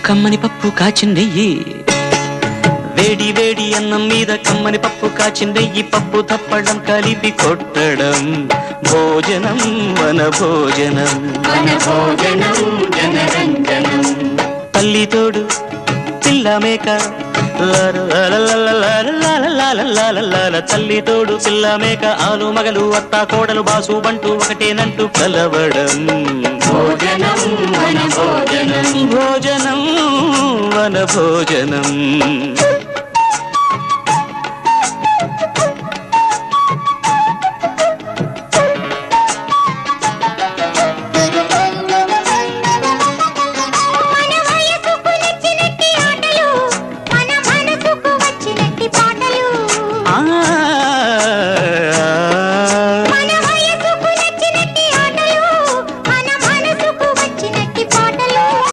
కమ్మని పప్పు కాచిందెయ్యి వేడి వేడి అన్నం మీద కమ్మని పప్పు కాచిందెయ్యి పప్పు తప్పడం కలిపి కొట్టడం భోజనం వన భోజనం తల్లి తోడు పిల్ల మేక తల్లి తోడు పిల్ల మేక ఆలు మగలు అత్త కోడలు బాసు బంటూ ఒకటేనంటూ కలవడం భోజనం వన భోజనం